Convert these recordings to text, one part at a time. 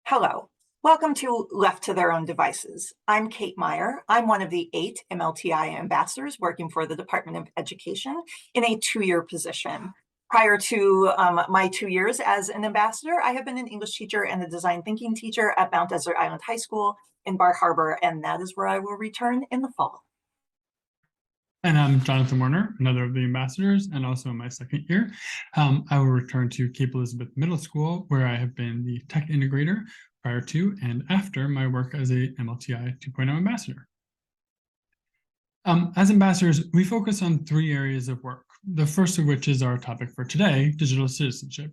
Hello, welcome to Left to Their Own Devices. I'm Kate Meyer. I'm one of the 8 MLTI ambassadors working for the Department of Education in a 2-year position. Prior to my 2 years as an ambassador, I have been an English teacher and a design thinking teacher at Mount Desert Island High School in Bar Harbor, and that is where I will return in the fall. And I'm Jonathan Warner, another of the ambassadors, and also in my 2nd year. I will return to Cape Elizabeth Middle School, where I have been the tech integrator prior to and after my work as a MLTI 2.0 ambassador. As ambassadors, we focus on 3 areas of work, the first of which is our topic for today, digital citizenship.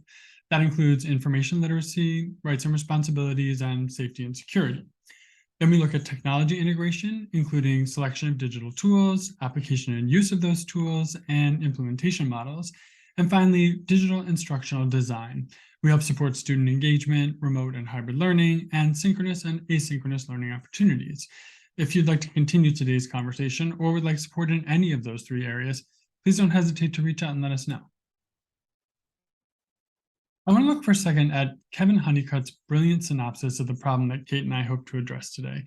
That includes information literacy, rights and responsibilities, and safety and security. Then we look at technology integration, including selection of digital tools, application and use of those tools, and implementation models. And finally, digital instructional design. We help support student engagement, remote and hybrid learning, and synchronous and asynchronous learning opportunities. If you'd like to continue today's conversation or would like support in any of those 3 areas, please don't hesitate to reach out and let us know. I want to look for a second at Kevin Honeycutt's brilliant synopsis of the problem that Kate and I hope to address today.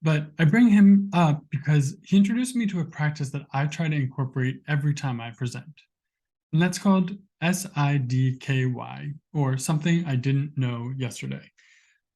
But I bring him up because he introduced me to a practice that I try to incorporate every time I present. And that's called SIDKY, or something I didn't know yesterday.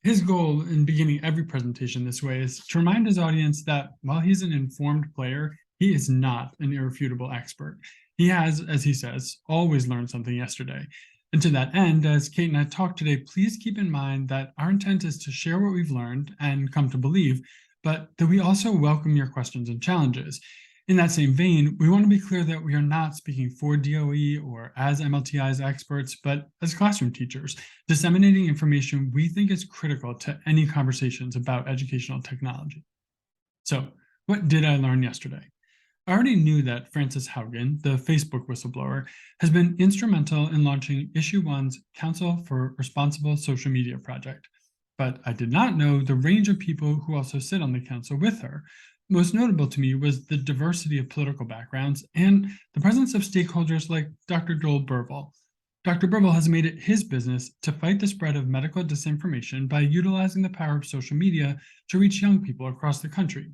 His goal in beginning every presentation this way is to remind his audience that while he's an informed player, he is not an irrefutable expert. He has, as he says, always learned something yesterday. And to that end, as Kate and I talk today, please keep in mind that our intent is to share what we've learned and come to believe, but that we also welcome your questions and challenges. In that same vein, we want to be clear that we are not speaking for DOE or as MLTI's experts, but as classroom teachers, disseminating information we think is critical to any conversations about educational technology. So, what did I learn yesterday? I already knew that Frances Haugen, the Facebook whistleblower, has been instrumental in launching Issue One's Council for Responsible Social Media project. But I did not know the range of people who also sit on the council with her. Most notable to me was the diversity of political backgrounds and the presence of stakeholders like Dr. Joel Burville. Dr. Burville has made it his business to fight the spread of medical disinformation by utilizing the power of social media to reach young people across the country.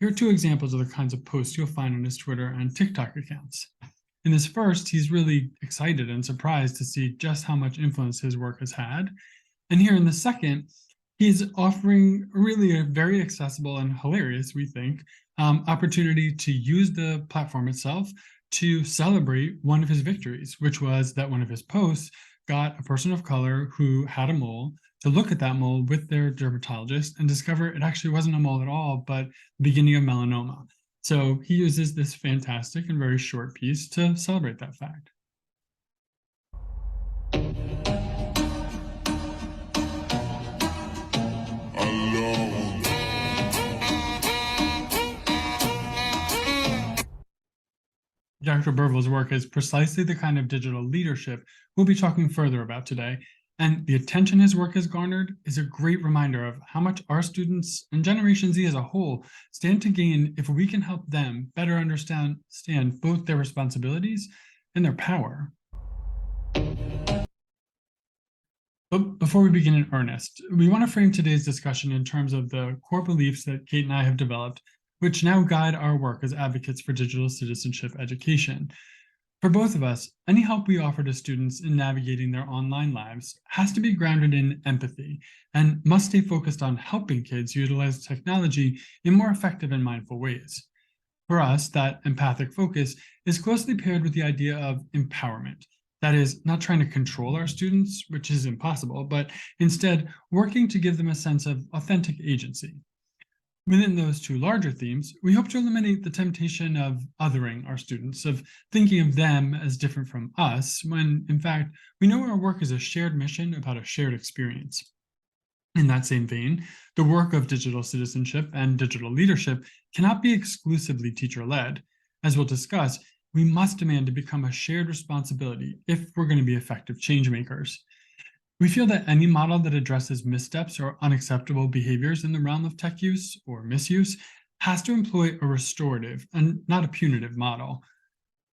Here are 2 examples of the kinds of posts you'll find on his Twitter and TikTok accounts. In this first, he's really excited and surprised to see just how much influence his work has had. And here in the second, he's offering really a very accessible and hilarious, we think, opportunity to use the platform itself to celebrate one of his victories, which was that one of his posts got a person of color who had a mole to look at that mole with their dermatologist and discover it actually wasn't a mole at all, but the beginning of melanoma. So he uses this fantastic and very short piece to celebrate that fact. Dr. Burville's work is precisely the kind of digital leadership we'll be talking further about today, and the attention his work has garnered is a great reminder of how much our students and Generation Z as a whole stand to gain if we can help them better understand both their responsibilities and their power. But before we begin in earnest, we want to frame today's discussion in terms of the core beliefs that Kate and I have developed, which now guide our work as advocates for digital citizenship education. For both of us, any help we offer to students in navigating their online lives has to be grounded in empathy and must stay focused on helping kids utilize technology in more effective and mindful ways. For us, that empathic focus is closely paired with the idea of empowerment. That is, not trying to control our students, which is impossible, but instead working to give them a sense of authentic agency. Within those 2 larger themes, we hope to eliminate the temptation of othering our students, of thinking of them as different from us, when, in fact, we know our work is a shared mission about a shared experience. In that same vein, the work of digital citizenship and digital leadership cannot be exclusively teacher-led. As we'll discuss, we must demand to become a shared responsibility if we're going to be effective change makers. We feel that any model that addresses missteps or unacceptable behaviors in the realm of tech use or misuse has to employ a restorative and not a punitive model.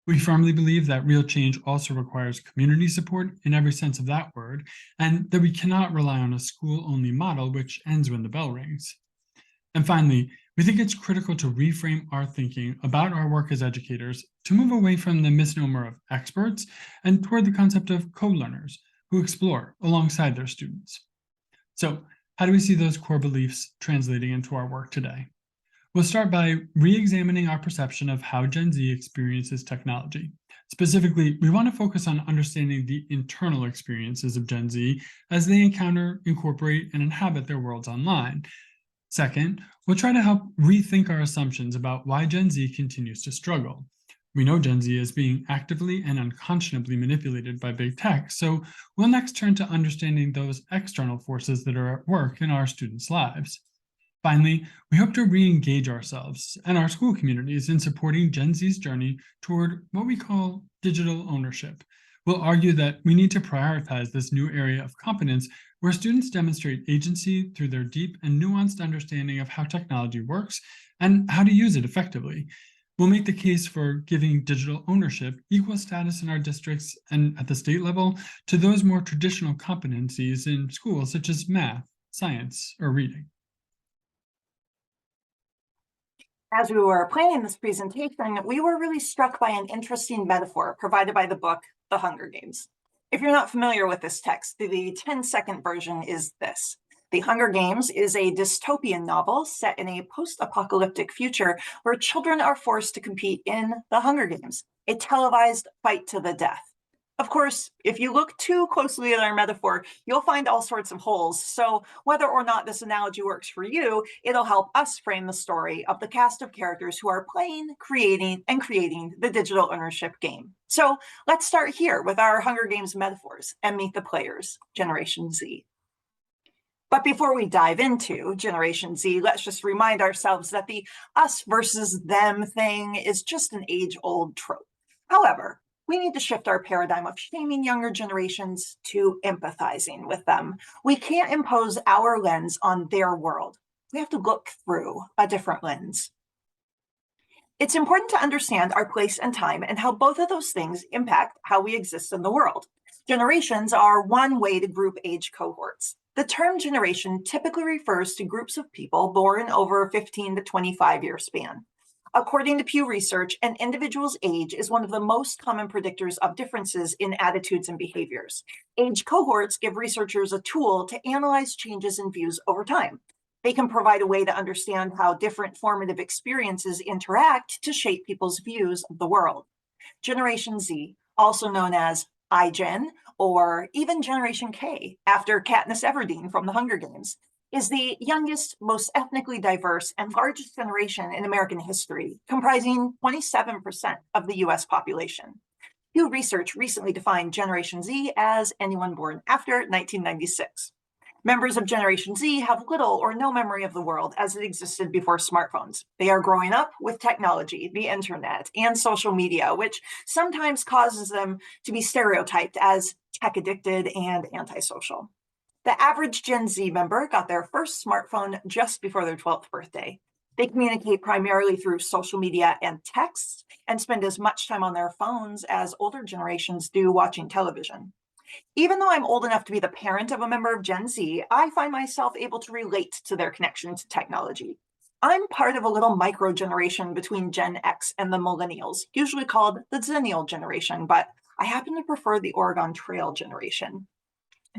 We firmly believe that real change also requires community support in every sense of that word, and that we cannot rely on a school-only model which ends when the bell rings. And finally, we think it's critical to reframe our thinking about our work as educators to move away from the misnomer of experts and toward the concept of co-learners who explore alongside their students. So, how do we see those core beliefs translating into our work today? We'll start by re-examining our perception of how Gen Z experiences technology. Specifically, we want to focus on understanding the internal experiences of Gen Z as they encounter, incorporate, and inhabit their worlds online. Second, we'll try to help rethink our assumptions about why Gen Z continues to struggle. We know Gen Z is being actively and unconscionably manipulated by big tech, so we'll next turn to understanding those external forces that are at work in our students' lives. Finally, we hope to re-engage ourselves and our school communities in supporting Gen Z's journey toward what we call digital ownership. We'll argue that we need to prioritize this new area of competence where students demonstrate agency through their deep and nuanced understanding of how technology works and how to use it effectively. We'll make the case for giving digital ownership equal status in our districts and at the state level to those more traditional competencies in schools such as math, science, or reading. As we were planning this presentation, we were really struck by an interesting metaphor provided by the book, The Hunger Games. If you're not familiar with this text, the 10-second version is this. The Hunger Games is a dystopian novel set in a post-apocalyptic future where children are forced to compete in the Hunger Games, a televised fight to the death. Of course, if you look too closely at our metaphor, you'll find all sorts of holes. So whether or not this analogy works for you, it'll help us frame the story of the cast of characters who are playing, creating the digital ownership game. So let's start here with our Hunger Games metaphors and meet the players, Generation Z. But before we dive into Generation Z, let's just remind ourselves that the us versus them thing is just an age-old trope. However, we need to shift our paradigm of shaming younger generations to empathizing with them. We can't impose our lens on their world. We have to look through a different lens. It's important to understand our place and time and how both of those things impact how we exist in the world. Generations are one way to group age cohorts. The term generation typically refers to groups of people born over a 15 to 25-year span. According to Pew Research, an individual's age is one of the most common predictors of differences in attitudes and behaviors. Age cohorts give researchers a tool to analyze changes in views over time. They can provide a way to understand how different formative experiences interact to shape people's views of the world. Generation Z, also known as iGen, or even Generation K, after Katniss Everdeen from the Hunger Games, is the youngest, most ethnically diverse, and largest generation in American history, comprising 27% of the US population. Pew Research recently defined Generation Z as anyone born after 1996. Members of Generation Z have little or no memory of the world as it existed before smartphones. They are growing up with technology, the internet, and social media, which sometimes causes them to be stereotyped as tech-addicted and antisocial. The average Gen Z member got their first smartphone just before their 12th birthday. They communicate primarily through social media and texts and spend as much time on their phones as older generations do watching television. Even though I'm old enough to be the parent of a member of Gen Z, I find myself able to relate to their connection to technology. I'm part of a little micro generation between Gen X and the millennials, usually called the Zennial generation, but I happen to prefer the Oregon Trail generation.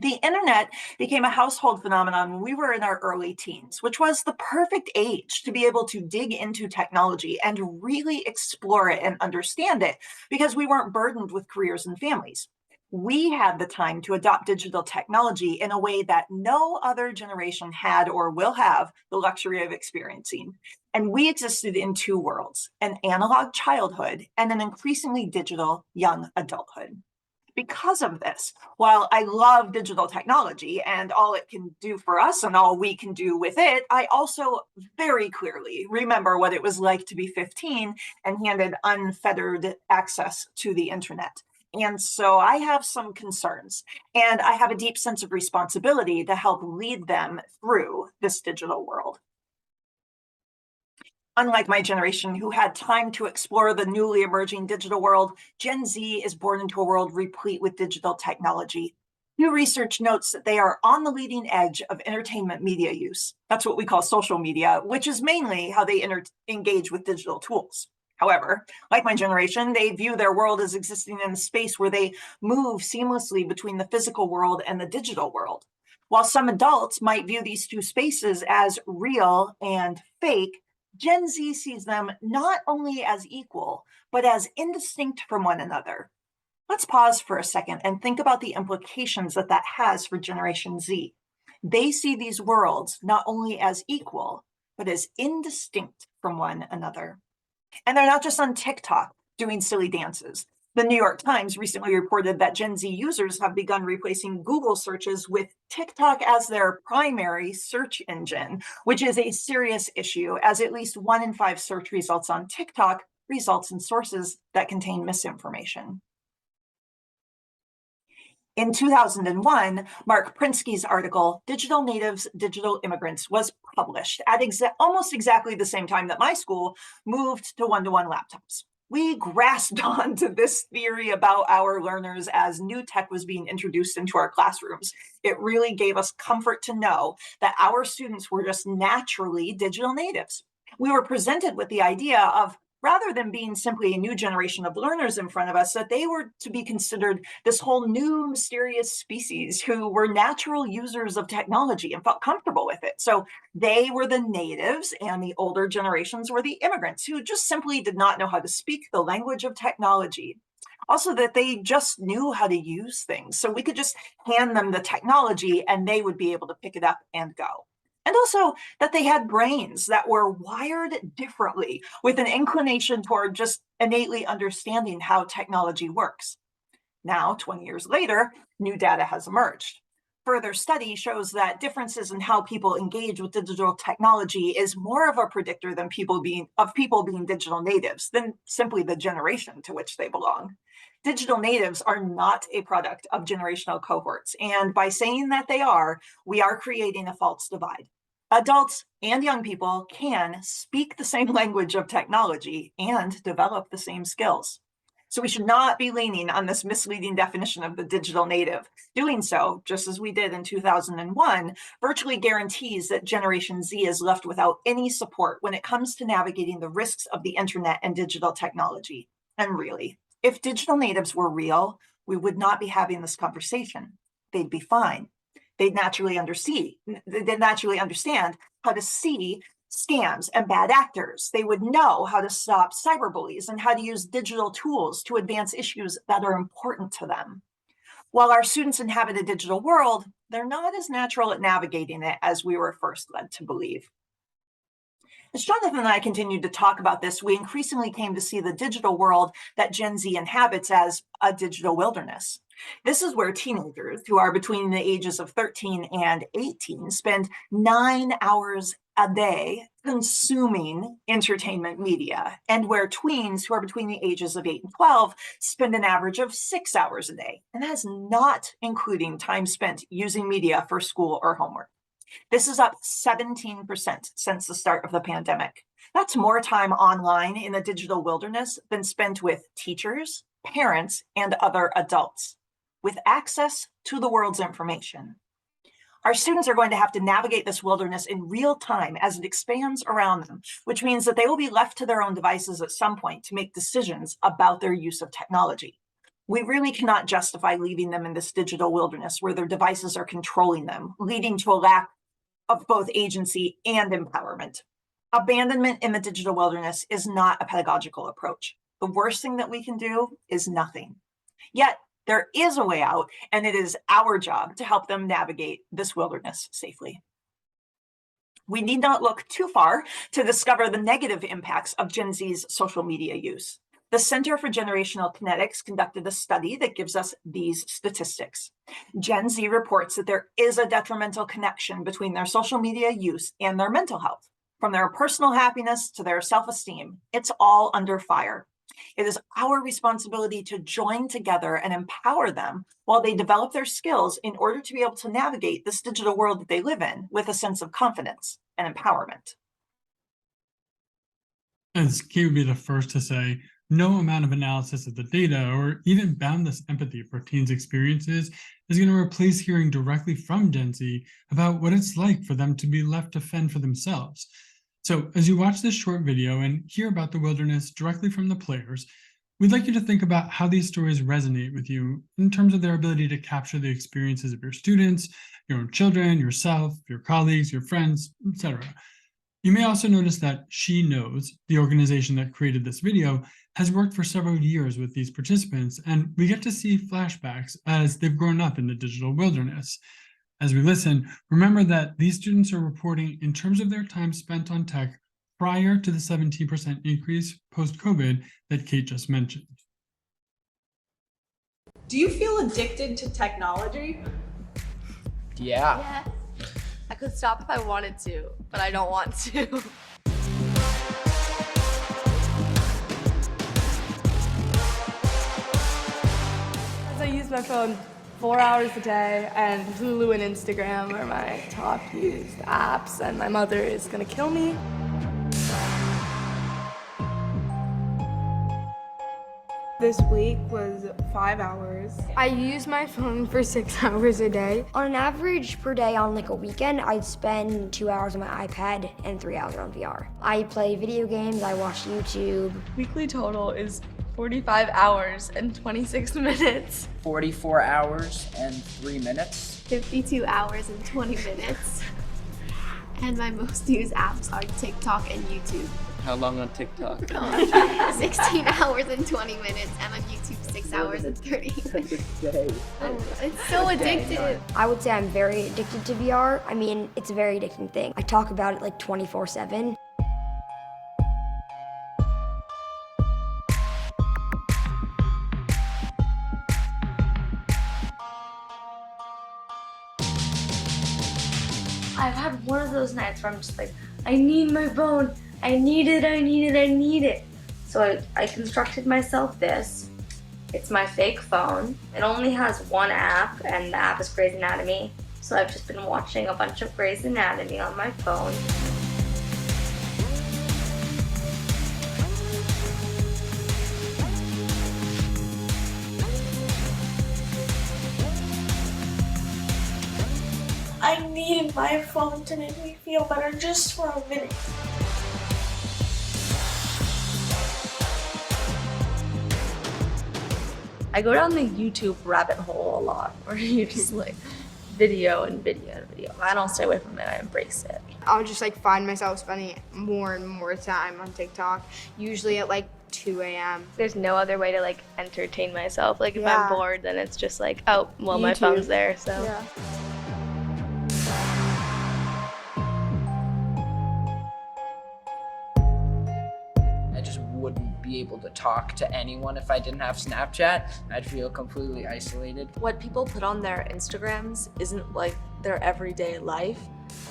The internet became a household phenomenon when we were in our early teens, which was the perfect age to be able to dig into technology and really explore it and understand it because we weren't burdened with careers and families. We had the time to adopt digital technology in a way that no other generation had or will have the luxury of experiencing. And we existed in two worlds, an analog childhood and an increasingly digital young adulthood. Because of this, while I love digital technology and all it can do for us and all we can do with it, I also very clearly remember what it was like to be 15 and handed unfettered access to the internet. And so I have some concerns, and I have a deep sense of responsibility to help lead them through this digital world. Unlike my generation, who had time to explore the newly emerging digital world, Gen Z is born into a world replete with digital technology. New research notes that they are on the leading edge of entertainment media use. That's what we call social media, which is mainly how they engage with digital tools. However, like my generation, they view their world as existing in a space where they move seamlessly between the physical world and the digital world. While some adults might view these two spaces as real and fake, Gen Z sees them not only as equal, but as indistinct from one another. Let's pause for a second and think about the implications that that has for Generation Z. They see these worlds not only as equal, but as indistinct from one another. And they're not just on TikTok doing silly dances. The New York Times recently reported that Gen Z users have begun replacing Google searches with TikTok as their primary search engine, which is a serious issue, as at least 1 in 5 search results on TikTok results in sources that contain misinformation. In 2001, Mark Prinsky's article, Digital Natives, Digital Immigrants, was published at almost exactly the same time that my school moved to one-to-one laptops. We grasped onto this theory about our learners as new tech was being introduced into our classrooms. It really gave us comfort to know that our students were just naturally digital natives. We were presented with the idea of, rather than being simply a new generation of learners in front of us, that they were to be considered this whole new mysterious species who were natural users of technology and felt comfortable with it. So they were the natives and the older generations were the immigrants who just simply did not know how to speak the language of technology. Also, that they just knew how to use things. So we could just hand them the technology and they would be able to pick it up and go. And also that they had brains that were wired differently with an inclination toward just innately understanding how technology works. Now, 20 years later, new data has emerged. Further study shows that differences in how people engage with digital technology is more of a predictor than people being digital natives than simply the generation to which they belong. Digital natives are not a product of generational cohorts, and by saying that they are, we are creating a false divide. Adults and young people can speak the same language of technology and develop the same skills. So we should not be leaning on this misleading definition of the digital native. Doing so, just as we did in 2001, virtually guarantees that Generation Z is left without any support when it comes to navigating the risks of the internet and digital technology. And really, if digital natives were real, we would not be having this conversation. They'd be fine. They'd naturally understand how to see scams and bad actors. They would know how to stop cyberbullies and how to use digital tools to advance issues that are important to them. While our students inhabit a digital world, they're not as natural at navigating it as we were first led to believe. As Jonathan and I continued to talk about this, we increasingly came to see the digital world that Gen Z inhabits as a digital wilderness. This is where teenagers who are between the ages of 13 and 18 spend 9 hours a day consuming entertainment media, and where tweens who are between the ages of 8 and 12 spend an average of 6 hours a day. And that's not including time spent using media for school or homework. This is up 17% since the start of the pandemic. That's more time online in the digital wilderness than spent with teachers, parents, and other adults, with access to the world's information. Our students are going to have to navigate this wilderness in real time as it expands around them, which means that they will be left to their own devices at some point to make decisions about their use of technology. We really cannot justify leaving them in this digital wilderness where their devices are controlling them, leading to a lack of both agency and empowerment. Abandonment in the digital wilderness is not a pedagogical approach. The worst thing that we can do is nothing. Yet, there is a way out, and it is our job to help them navigate this wilderness safely. We need not look too far to discover the negative impacts of Gen Z's social media use. The Center for Generational Kinetics conducted a study that gives us these statistics. Gen Z reports that there is a detrimental connection between their social media use and their mental health. From their personal happiness to their self-esteem, it's all under fire. It is our responsibility to join together and empower them while they develop their skills in order to be able to navigate this digital world that they live in with a sense of confidence and empowerment. As Kate would be the first to say, no amount of analysis of the data or even boundless empathy for teens' experiences is going to replace hearing directly from Gen Z about what it's like for them to be left to fend for themselves. So, as you watch this short video and hear about the wilderness directly from the players, we'd like you to think about how these stories resonate with you in terms of their ability to capture the experiences of your students, your own children, yourself, your colleagues, your friends, etc. You may also notice that She Knows, the organization that created this video, has worked for several years with these participants, and we get to see flashbacks as they've grown up in the digital wilderness. As we listen, remember that these students are reporting in terms of their time spent on tech prior to the 17% increase post-COVID that Kate just mentioned. Do you feel addicted to technology? Yeah. Yes. I could stop if I wanted to, but I don't want to. I use my phone 4 hours a day, and Hulu and Instagram are my top used apps, and my mother is gonna kill me. This week was 5 hours. I use my phone for 6 hours a day. On an average per day on like a weekend, I'd spend 2 hours on my iPad and 3 hours on VR. I play video games, I watch YouTube. Weekly total is 45 hours and 26 minutes. 44 hours and 3 minutes. 52 hours and 20 minutes. And my most used apps are TikTok and YouTube. How long on TikTok? 16 hours and 20 minutes, and on YouTube 6 hours and 30 minutes. It's so addictive. I would say I'm very addicted to VR. I mean, it's a very addicting thing. I talk about it like 24/7. I've had one of those nights where I'm just like, I need my phone. I need it, I need it, I need it. So I constructed myself this. It's my fake phone. It only has one app, and the app is Grey's Anatomy. So I've just been watching a bunch of Grey's Anatomy on my phone. I needed my phone to make me feel better just for a minute. I go down the YouTube rabbit hole a lot, where you just like video and video and video. I don't stay away from it, I embrace it. I'll just like find myself spending more and more time on TikTok, usually at like 2 a.m. There's no other way to like entertain myself. Like if Yeah. I'm bored, then it's just like, oh, well, my YouTube. phone's there, so. Yeah. I just wouldn't be able to talk to anyone if I didn't have Snapchat. I'd feel completely isolated. What people put on their Instagrams isn't like their everyday life.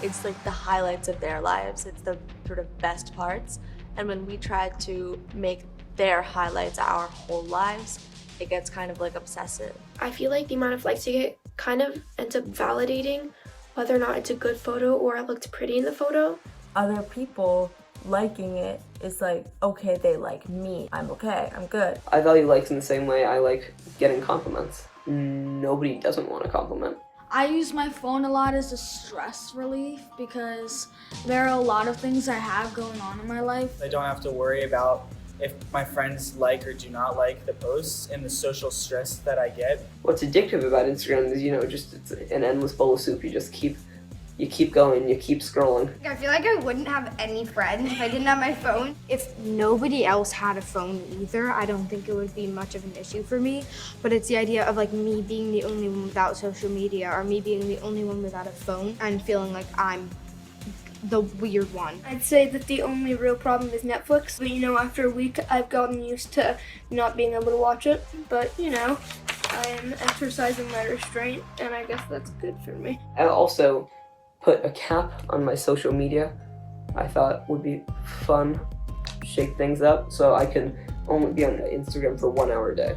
It's like the highlights of their lives. It's the sort of best parts. And when we try to make their highlights our whole lives, it gets kind of like obsessive. I feel like the amount of likes you get kind of ends up validating whether or not it's a good photo or it looked pretty in the photo. Other people liking it is like, okay, they like me. I'm okay, I'm good. I value likes in the same way I like getting compliments. Nobody doesn't want a compliment. I use my phone a lot as a stress relief because there are a lot of things I have going on in my life. I don't have to worry about if my friends like or do not like the posts and the social stress that I get. What's addictive about Instagram is, just it's an endless bowl of soup. You just keep going, you keep scrolling. I feel like I wouldn't have any friends if I didn't have my phone. If nobody else had a phone either, I don't think it would be much of an issue for me. But it's the idea of like me being the only one without social media or me being the only one without a phone and feeling like I'm the weird one. I'd say that the only real problem is Netflix. But after a week, I've gotten used to not being able to watch it. But I am exercising my restraint, and I guess that's good for me. I also put a cap on my social media. I thought would be fun, shake things up, so I can only be on Instagram for 1 hour a day.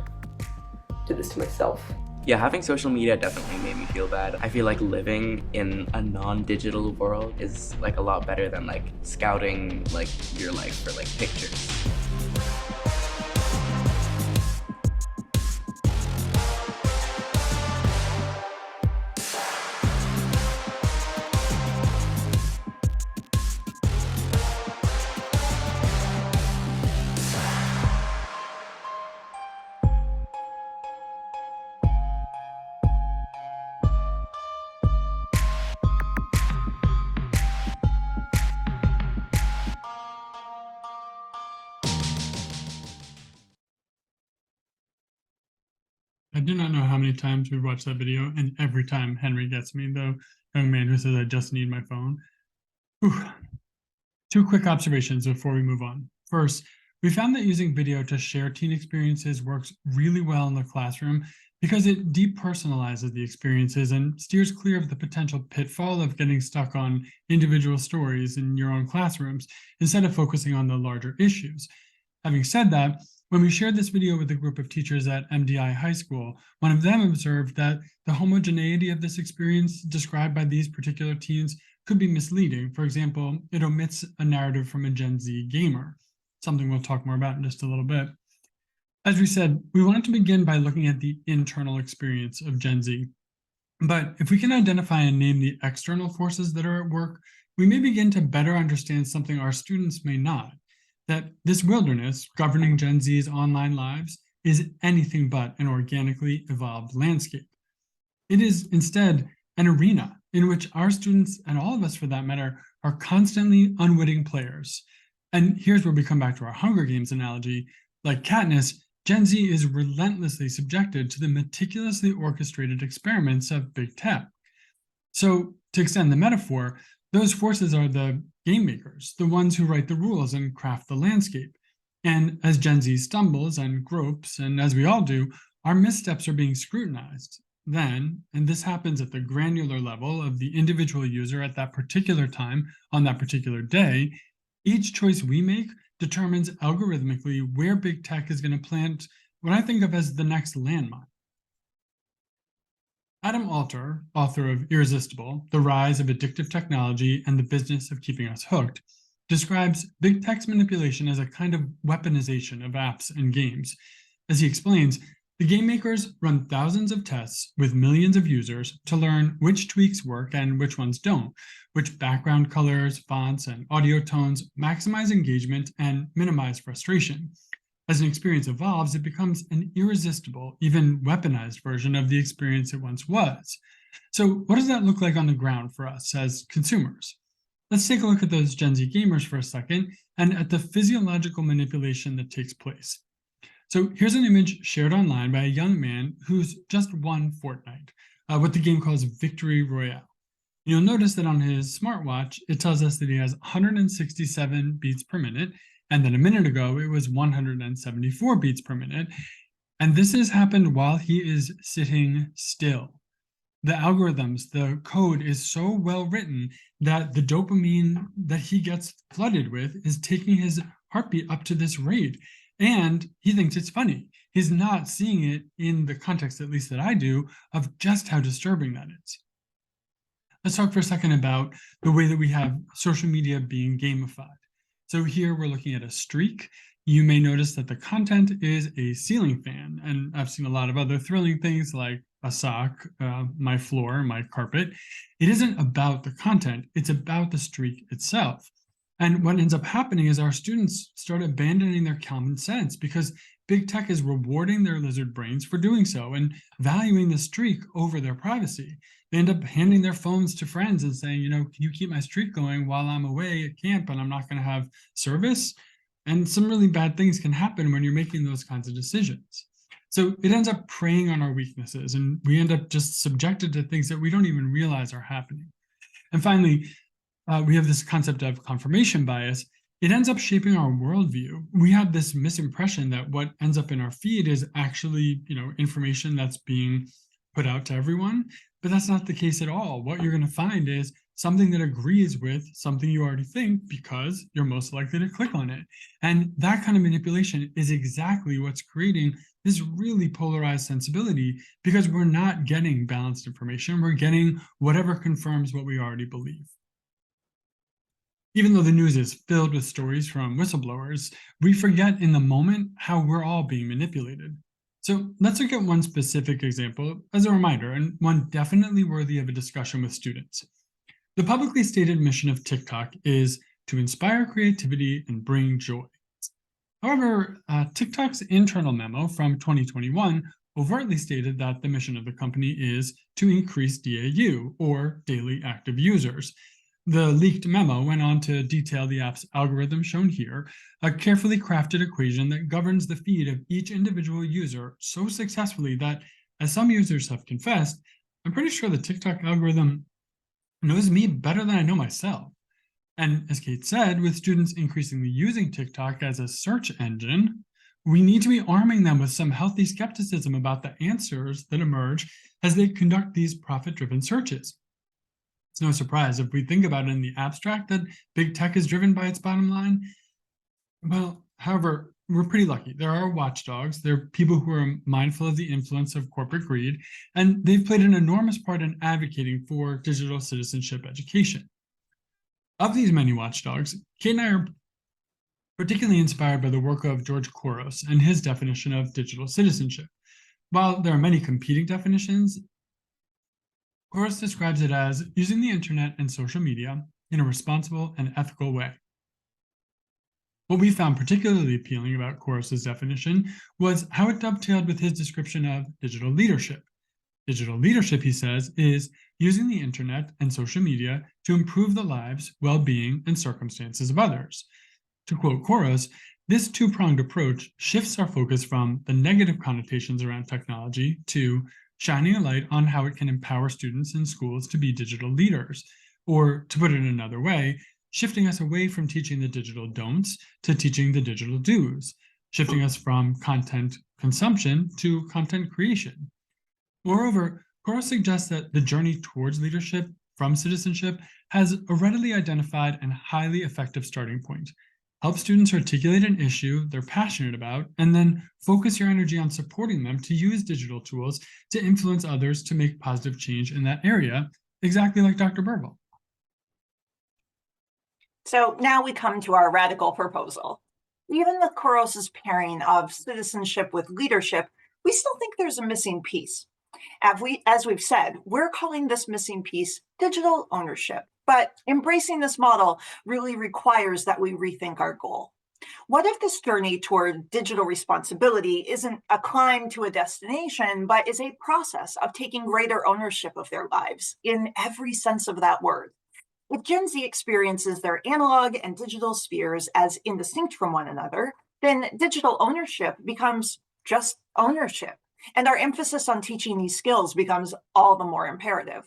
Do this to myself. Yeah, having social media definitely made me feel bad. I feel like living in a non-digital world is like a lot better than like scouting like your life for like pictures. I do not know how many times we've watched that video, and every time Henry gets me, the young man who says, I just need my phone. Whew. 2 quick observations before we move on. First, we found that using video to share teen experiences works really well in the classroom because it depersonalizes the experiences and steers clear of the potential pitfall of getting stuck on individual stories in your own classrooms instead of focusing on the larger issues. Having said that, when we shared this video with a group of teachers at MDI High School, one of them observed that the homogeneity of this experience described by these particular teens could be misleading. For example, it omits a narrative from a Gen Z gamer, something we'll talk more about in just a little bit. As we said, we wanted to begin by looking at the internal experience of Gen Z. But if we can identify and name the external forces that are at work, we may begin to better understand something our students may not, that this wilderness governing Gen Z's online lives is anything but an organically evolved landscape. It is instead an arena in which our students, and all of us for that matter, are constantly unwitting players. And here's where we come back to our Hunger Games analogy. Like Katniss, Gen Z is relentlessly subjected to the meticulously orchestrated experiments of big tech. So to extend the metaphor, those forces are the game makers, the ones who write the rules and craft the landscape. And as Gen Z stumbles and gropes, and as we all do, our missteps are being scrutinized. Then, and this happens at the granular level of the individual user at that particular time on that particular day, each choice we make determines algorithmically where big tech is going to plant what I think of as the next landmine. Adam Alter, author of Irresistible, The Rise of Addictive Technology and the Business of Keeping Us Hooked, describes big tech's manipulation as a kind of weaponization of apps and games. As he explains, the game makers run thousands of tests with millions of users to learn which tweaks work and which ones don't, which background colors, fonts, and audio tones maximize engagement and minimize frustration. As an experience evolves, it becomes an irresistible, even weaponized version of the experience it once was. So what does that look like on the ground for us as consumers? Let's take a look at those Gen Z gamers for a second and at the physiological manipulation that takes place. So here's an image shared online by a young man who's just won Fortnite, what the game calls Victory Royale. You'll notice that on his smartwatch, it tells us that he has 167 beats per minute, and then a minute ago, it was 174 beats per minute. And this has happened while he is sitting still. The algorithms, the code is so well written that the dopamine that he gets flooded with is taking his heartbeat up to this rate. And he thinks it's funny. He's not seeing it in the context, at least that I do, of just how disturbing that is. Let's talk for a second about the way that we have social media being gamified. So here we're looking at a streak. You may notice that the content is a ceiling fan, and I've seen a lot of other thrilling things like a sock, my floor, my carpet. It isn't about the content, it's about the streak itself. And what ends up happening is our students start abandoning their common sense because big tech is rewarding their lizard brains for doing so and valuing the streak over their privacy. They end up handing their phones to friends and saying, can you keep my streak going while I'm away at camp and I'm not going to have service? And some really bad things can happen when you're making those kinds of decisions. So it ends up preying on our weaknesses, and we end up just subjected to things that we don't even realize are happening. And finally, we have this concept of confirmation bias. It ends up shaping our worldview. We have this misimpression that what ends up in our feed is actually, information that's being put out to everyone, but that's not the case at all. What you're going to find is something that agrees with something you already think because you're most likely to click on it. And that kind of manipulation is exactly what's creating this really polarized sensibility because we're not getting balanced information. We're getting whatever confirms what we already believe. Even though the news is filled with stories from whistleblowers, we forget in the moment how we're all being manipulated. So let's look at one specific example as a reminder, and one definitely worthy of a discussion with students. The publicly stated mission of TikTok is to inspire creativity and bring joy. However, TikTok's internal memo from 2021 overtly stated that the mission of the company is to increase DAU, or daily active users. The leaked memo went on to detail the app's algorithm shown here, a carefully crafted equation that governs the feed of each individual user so successfully that, as some users have confessed, I'm pretty sure the TikTok algorithm knows me better than I know myself. And as Kate said, with students increasingly using TikTok as a search engine, we need to be arming them with some healthy skepticism about the answers that emerge as they conduct these profit-driven searches. It's no surprise if we think about it in the abstract that big tech is driven by its bottom line. Well, however, we're pretty lucky. There are watchdogs. There are people who are mindful of the influence of corporate greed, and they've played an enormous part in advocating for digital citizenship education. Of these many watchdogs, Kate and I are particularly inspired by the work of George Couros and his definition of digital citizenship. While there are many competing definitions, Couros describes it as using the internet and social media in a responsible and ethical way. What we found particularly appealing about Couros' definition was how it dovetailed with his description of digital leadership. Digital leadership, he says, is using the internet and social media to improve the lives, well-being, and circumstances of others. To quote Couros, this two-pronged approach shifts our focus from the negative connotations around technology to shining a light on how it can empower students in schools to be digital leaders, or to put it another way, shifting us away from teaching the digital don'ts to teaching the digital do's, shifting us from content consumption to content creation. Moreover, Couros suggests that the journey towards leadership from citizenship has a readily identified and highly effective starting point. Help students articulate an issue they're passionate about, and then focus your energy on supporting them to use digital tools to influence others to make positive change in that area, exactly like Dr. Burville. So now we come to our radical proposal. Even with Couros' pairing of citizenship with leadership, we still think there's a missing piece. As we've said, we're calling this missing piece digital ownership. But embracing this model really requires that we rethink our goal. What if this journey toward digital responsibility isn't a climb to a destination, but is a process of taking greater ownership of their lives in every sense of that word? If Gen Z experiences their analog and digital spheres as indistinct from one another, then digital ownership becomes just ownership, and our emphasis on teaching these skills becomes all the more imperative.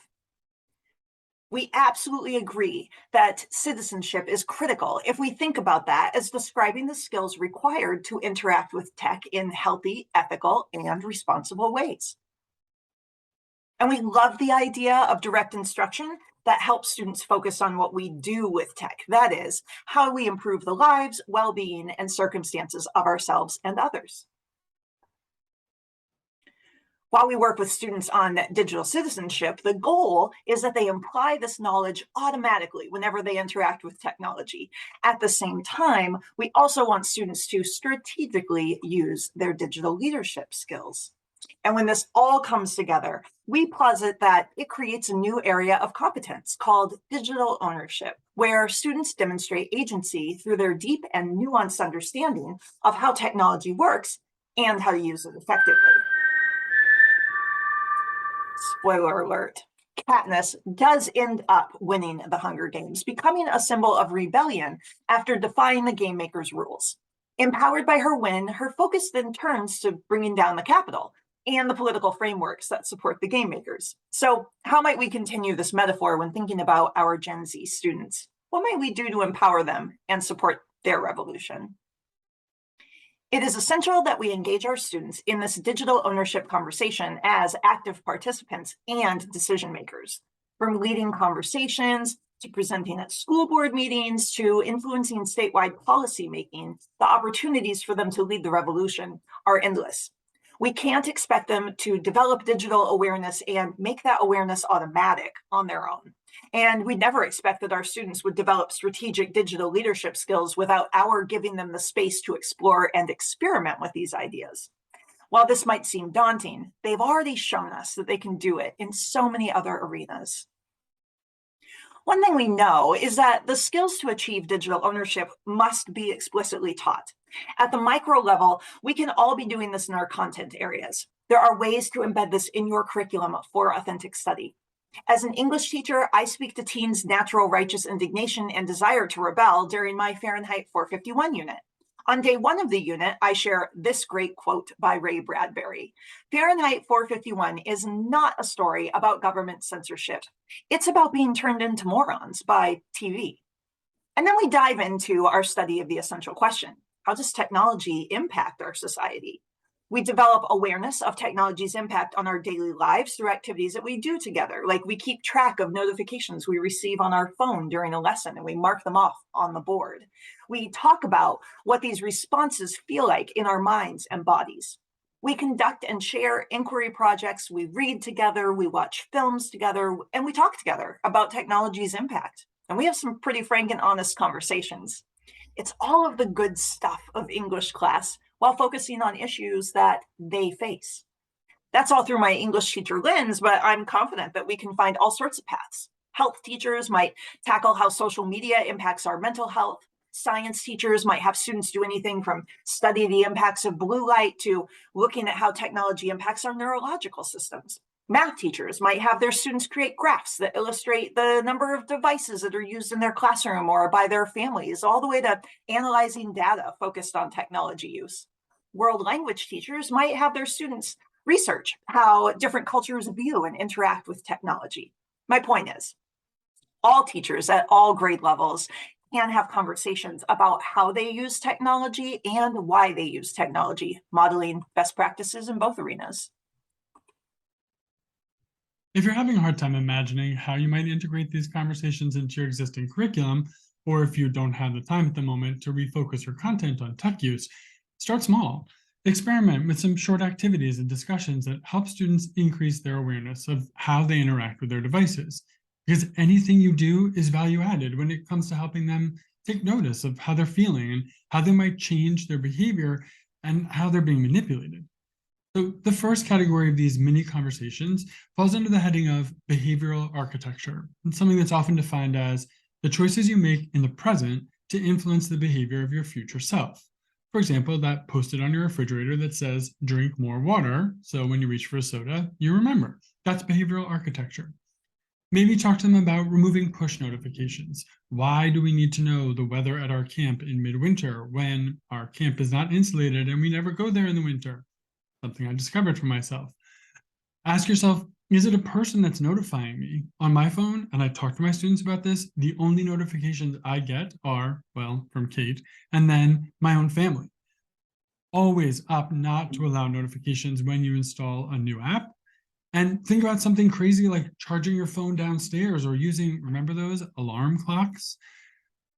We absolutely agree that citizenship is critical if we think about that as describing the skills required to interact with tech in healthy, ethical, and responsible ways. And we love the idea of direct instruction that helps students focus on what we do with tech. That is, how we improve the lives, well-being, and circumstances of ourselves and others. While we work with students on digital citizenship, the goal is that they apply this knowledge automatically whenever they interact with technology. At the same time, we also want students to strategically use their digital leadership skills. And when this all comes together, we posit that it creates a new area of competence called digital ownership, where students demonstrate agency through their deep and nuanced understanding of how technology works and how to use it effectively. Spoiler alert, Katniss does end up winning the Hunger Games, becoming a symbol of rebellion after defying the Game Maker's rules. Empowered by her win, her focus then turns to bringing down the Capitol and the political frameworks that support the Game Makers. So how might we continue this metaphor when thinking about our Gen Z students? What might we do to empower them and support their revolution? It is essential that we engage our students in this digital ownership conversation as active participants and decision makers. From leading conversations to presenting at school board meetings to influencing statewide policy making, the opportunities for them to lead the revolution are endless. We can't expect them to develop digital awareness and make that awareness automatic on their own. And we never expect that our students would develop strategic digital leadership skills without our giving them the space to explore and experiment with these ideas. While this might seem daunting, they've already shown us that they can do it in so many other arenas. One thing we know is that the skills to achieve digital ownership must be explicitly taught. At the micro level, we can all be doing this in our content areas. There are ways to embed this in your curriculum for authentic study. As an English teacher, I speak to teens' natural righteous indignation and desire to rebel during my Fahrenheit 451 unit. On day one of the unit, I share this great quote by Ray Bradbury. Fahrenheit 451 is not a story about government censorship. It's about being turned into morons by TV. And then we dive into our study of the essential question. How does technology impact our society? We develop awareness of technology's impact on our daily lives through activities that we do together, like we keep track of notifications we receive on our phone during a lesson and we mark them off on the board. We talk about what these responses feel like in our minds and bodies. We conduct and share inquiry projects, we read together, we watch films together, and we talk together about technology's impact. And we have some pretty frank and honest conversations. It's all of the good stuff of English class while focusing on issues that they face. That's all through my English teacher lens, but I'm confident that we can find all sorts of paths. Health teachers might tackle how social media impacts our mental health. Science teachers might have students do anything from study the impacts of blue light to looking at how technology impacts our neurological systems. Math teachers might have their students create graphs that illustrate the number of devices that are used in their classroom or by their families, all the way to analyzing data focused on technology use. World language teachers might have their students research how different cultures view and interact with technology. My point is, all teachers at all grade levels can have conversations about how they use technology and why they use technology, modeling best practices in both arenas. If you're having a hard time imagining how you might integrate these conversations into your existing curriculum, or if you don't have the time at the moment to refocus your content on tech use, start small. Experiment with some short activities and discussions that help students increase their awareness of how they interact with their devices. Because anything you do is value added when it comes to helping them take notice of how they're feeling and how they might change their behavior and how they're being manipulated. So the first category of these mini conversations falls under the heading of behavioral architecture. It's something that's often defined as the choices you make in the present to influence the behavior of your future self. For example, that post-it on your refrigerator that says, drink more water, so when you reach for a soda, you remember. That's behavioral architecture. Maybe talk to them about removing push notifications. Why do we need to know the weather at our camp in midwinter when our camp is not insulated and we never go there in the winter? Something I discovered for myself. Ask yourself, is it a person that's notifying me? On my phone, and I talk to my students about this, the only notifications I get are, well, from Kate, and then my own family. Always opt not to allow notifications when you install a new app. And think about something crazy like charging your phone downstairs or using, remember those, alarm clocks?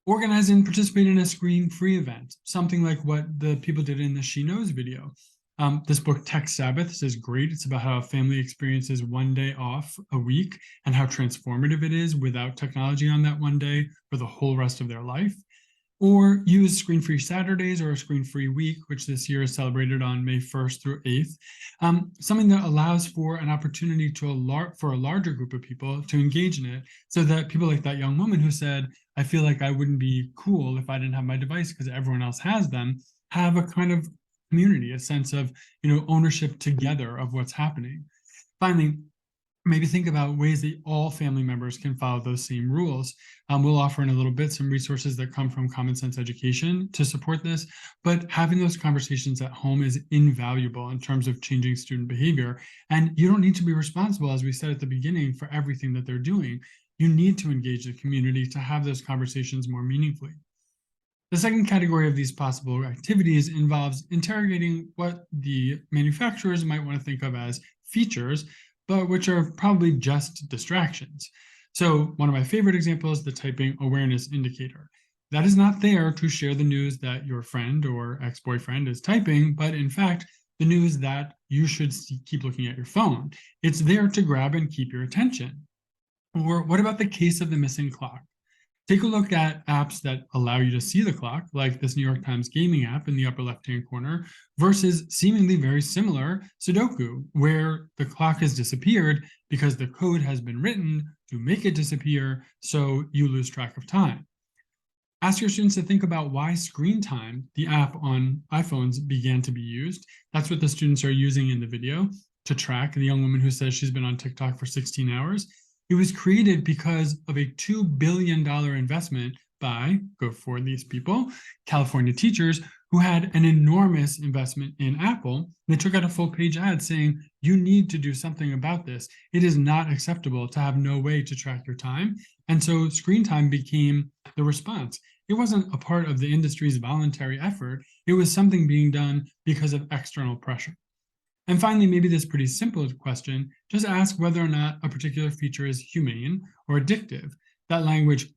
Organize and participate in a screen-free event, something like what the people did in the She Knows video. This book, Tech Sabbaths, is great. It's about how a family experiences one day off a week and how transformative it is without technology on that one day for the whole rest of their life. Or use screen-free Saturdays or a screen-free week, which this year is celebrated on May 1st through 8th. Something that allows for an opportunity for a larger group of people to engage in it, so that people like that young woman who said, I feel like I wouldn't be cool if I didn't have my device because everyone else has them, have a kind of community, a sense of, ownership together of what's happening. Finally, maybe think about ways that all family members can follow those same rules. We'll offer in a little bit some resources that come from Common Sense Education to support this, but having those conversations at home is invaluable in terms of changing student behavior. And you don't need to be responsible, as we said at the beginning, for everything that they're doing. You need to engage the community to have those conversations more meaningfully. The second category of these possible activities involves interrogating what the manufacturers might want to think of as features, but which are probably just distractions. So one of my favorite examples, the typing awareness indicator. That is not there to share the news that your friend or ex-boyfriend is typing, but in fact, the news that you should keep looking at your phone. It's there to grab and keep your attention. Or what about the case of the missing clock? Take a look at apps that allow you to see the clock, like this New York Times gaming app in the upper left-hand corner, versus seemingly very similar Sudoku, where the clock has disappeared because the code has been written to make it disappear, so you lose track of time. Ask your students to think about why Screen Time, the app on iPhones, began to be used. That's what the students are using in the video to track the young woman who says she's been on TikTok for 16 hours. It was created because of a $2 billion investment by, go for these people, California teachers who had an enormous investment in Apple. They took out a full page ad saying, you need to do something about this. It is not acceptable to have no way to track your time. And so Screen Time became the response. It wasn't a part of the industry's voluntary effort. It was something being done because of external pressure. And finally, maybe this pretty simple question, just ask whether or not a particular feature is humane or addictive. That language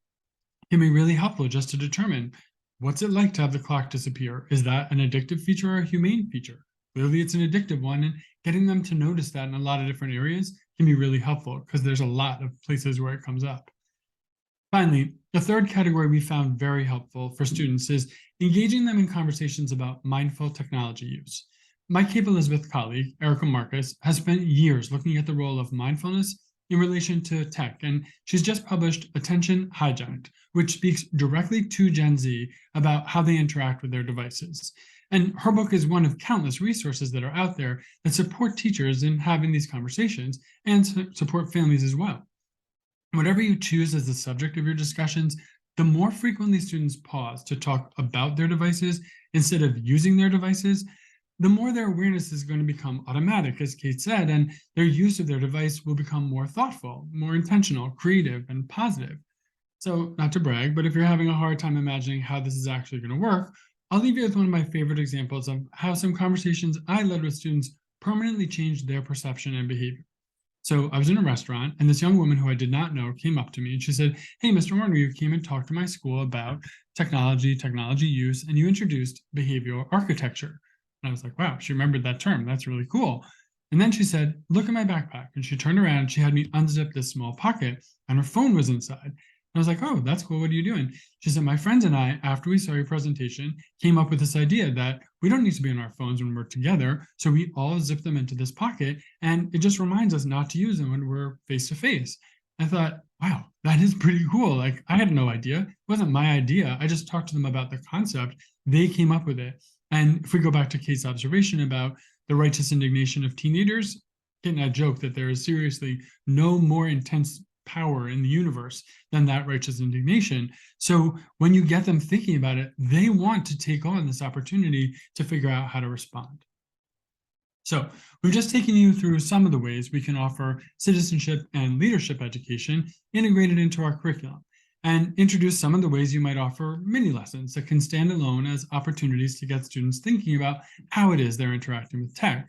can be really helpful just to determine, what's it like to have the clock disappear? Is that an addictive feature or a humane feature? Clearly it's an addictive one, and getting them to notice that in a lot of different areas can be really helpful because there's a lot of places where it comes up. Finally, the third category we found very helpful for students is engaging them in conversations about mindful technology use. My Cape Elizabeth colleague, Erica Marcus, has spent years looking at the role of mindfulness in relation to tech, and she's just published Attention Hijacked, which speaks directly to Gen Z about how they interact with their devices. And her book is one of countless resources that are out there that support teachers in having these conversations and support families as well. Whatever you choose as the subject of your discussions, the more frequently students pause to talk about their devices instead of using their devices, the more their awareness is going to become automatic, as Kate said, and their use of their device will become more thoughtful, more intentional, creative, and positive. So, not to brag, but if you're having a hard time imagining how this is actually going to work, I'll leave you with one of my favorite examples of how some conversations I led with students permanently changed their perception and behavior. So I was in a restaurant, and this young woman who I did not know came up to me, and she said, hey, Mr. Warner, you came and talked to my school about technology use, and you introduced behavioral architecture. And I was like, wow, she remembered that term. That's really cool. And then she said, look at my backpack. And she turned around and she had me unzip this small pocket, and her phone was inside. And I was like, oh, that's cool. What are you doing? She said, my friends and I, after we saw your presentation, came up with this idea that we don't need to be on our phones when we're together. So we all zip them into this pocket, and it just reminds us not to use them when we're face to face. I thought, wow, that is pretty cool. Like, I had no idea. It wasn't my idea. I just talked to them about the concept. They came up with it. And if we go back to Kate's observation about the righteous indignation of teenagers, Kate and I joke that there is seriously no more intense power in the universe than that righteous indignation. So when you get them thinking about it, they want to take on this opportunity to figure out how to respond. So we've just taken you through some of the ways we can offer citizenship and leadership education integrated into our curriculum, and introduce some of the ways you might offer mini lessons that can stand alone as opportunities to get students thinking about how it is they're interacting with tech.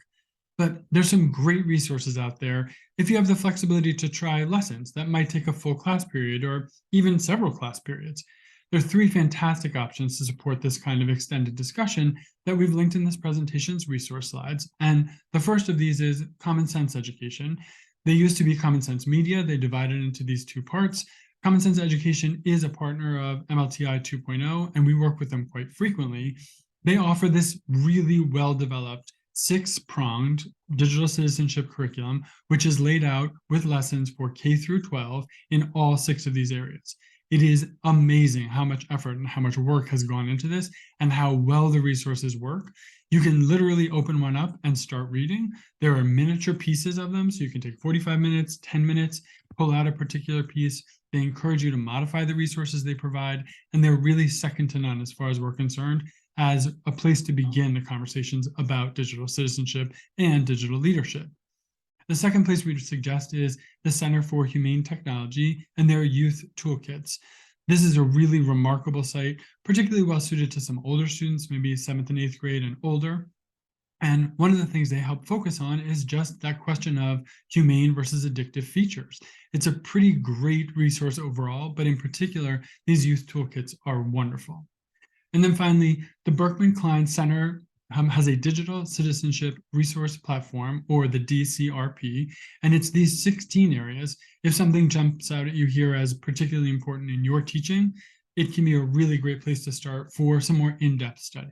But there's some great resources out there if you have the flexibility to try lessons that might take a full class period or even several class periods. There are 3 fantastic options to support this kind of extended discussion that we've linked in this presentation's resource slides. And the first of these is Common Sense Education. They used to be Common Sense Media. They divided into these 2 parts. Common Sense Education is a partner of MLTI 2.0, and we work with them quite frequently. They offer this really well-developed 6-pronged digital citizenship curriculum, which is laid out with lessons for K through 12 in all 6 of these areas. It is amazing how much effort and how much work has gone into this and how well the resources work. You can literally open one up and start reading. There are miniature pieces of them, so you can take 45 minutes, 10 minutes, pull out a particular piece. They encourage you to modify the resources they provide, and they're really second to none as far as we're concerned as a place to begin the conversations about digital citizenship and digital leadership. The second place we would suggest is the Center for Humane Technology and their youth toolkits. This is a really remarkable site, particularly well suited to some older students, maybe 7th and 8th grade and older. And one of the things they help focus on is just that question of humane versus addictive features. It's a pretty great resource overall, but in particular, these youth toolkits are wonderful. And then finally, the Berkman Klein Center has a digital citizenship resource platform, or the DCRP, and it's these 16 areas. If something jumps out at you here as particularly important in your teaching, it can be a really great place to start for some more in-depth study.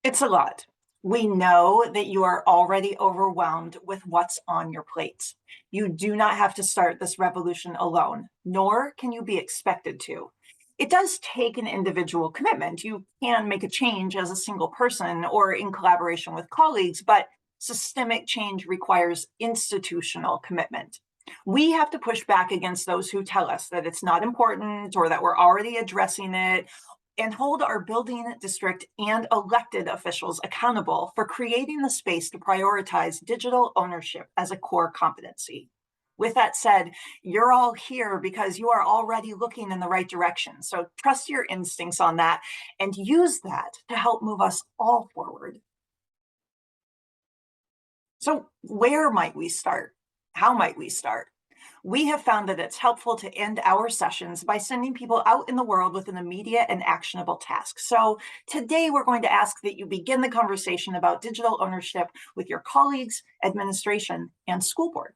It's a lot. We know that you are already overwhelmed with what's on your plate. You do not have to start this revolution alone, nor can you be expected to. It does take an individual commitment. You can make a change as a single person or in collaboration with colleagues, but systemic change requires institutional commitment. We have to push back against those who tell us that it's not important or that we're already addressing it, and hold our building, district, and elected officials accountable for creating the space to prioritize digital ownership as a core competency. With that said, you're all here because you are already looking in the right direction. So trust your instincts on that and use that to help move us all forward. So where might we start? How might we start? We have found that it's helpful to end our sessions by sending people out in the world with an immediate and actionable task. So today we're going to ask that you begin the conversation about digital ownership with your colleagues, administration, and school board.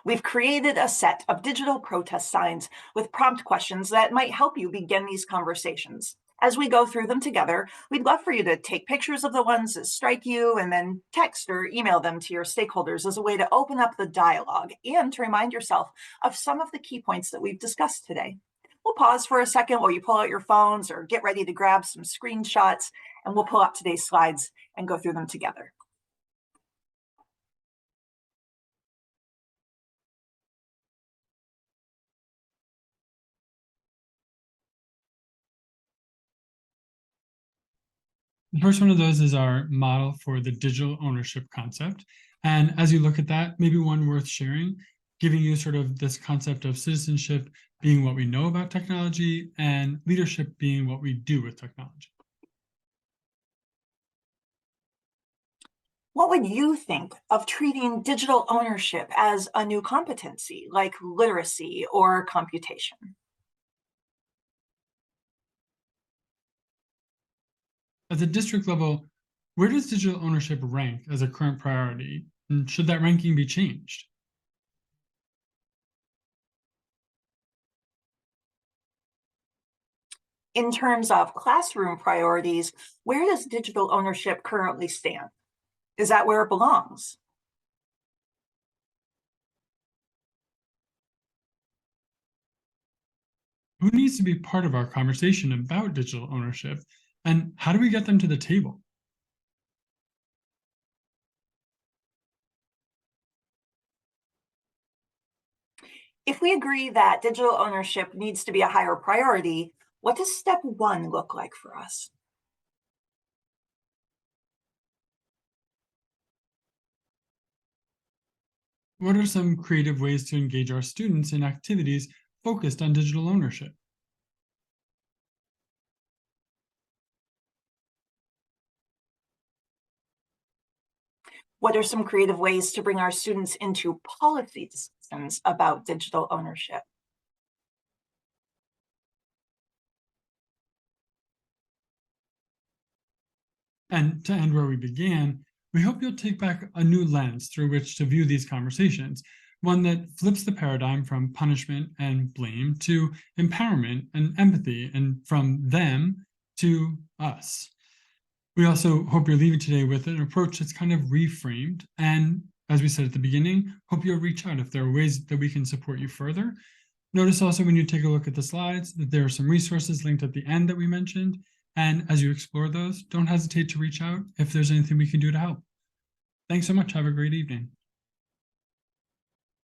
We've created a set of digital protest signs with prompt questions that might help you begin these conversations. As we go through them together, we'd love for you to take pictures of the ones that strike you and then text or email them to your stakeholders as a way to open up the dialogue and to remind yourself of some of the key points that we've discussed today. We'll pause for a second while you pull out your phones or get ready to grab some screenshots, and we'll pull up today's slides and go through them together. The first one of those is our model for the digital ownership concept. And as you look at that, maybe one worth sharing, giving you sort of this concept of citizenship being what we know about technology and leadership being what we do with technology. What would you think of treating digital ownership as a new competency like literacy or computation? At the district level, where does digital ownership rank as a current priority? And should that ranking be changed? In terms of classroom priorities, where does digital ownership currently stand? Is that where it belongs? Who needs to be part of our conversation about digital ownership? And how do we get them to the table? If we agree that digital ownership needs to be a higher priority, what does step one look like for us? What are some creative ways to engage our students in activities focused on digital ownership? What are some creative ways to bring our students into policy discussions about digital ownership? And to end where we began, we hope you'll take back a new lens through which to view these conversations, one that flips the paradigm from punishment and blame to empowerment and empathy, and from them to us. We also hope you're leaving today with an approach that's kind of reframed. And as we said at the beginning, hope you'll reach out if there are ways that we can support you further. Notice also when you take a look at the slides that there are some resources linked at the end that we mentioned. And as you explore those, don't hesitate to reach out if there's anything we can do to help. Thanks so much. Have a great evening.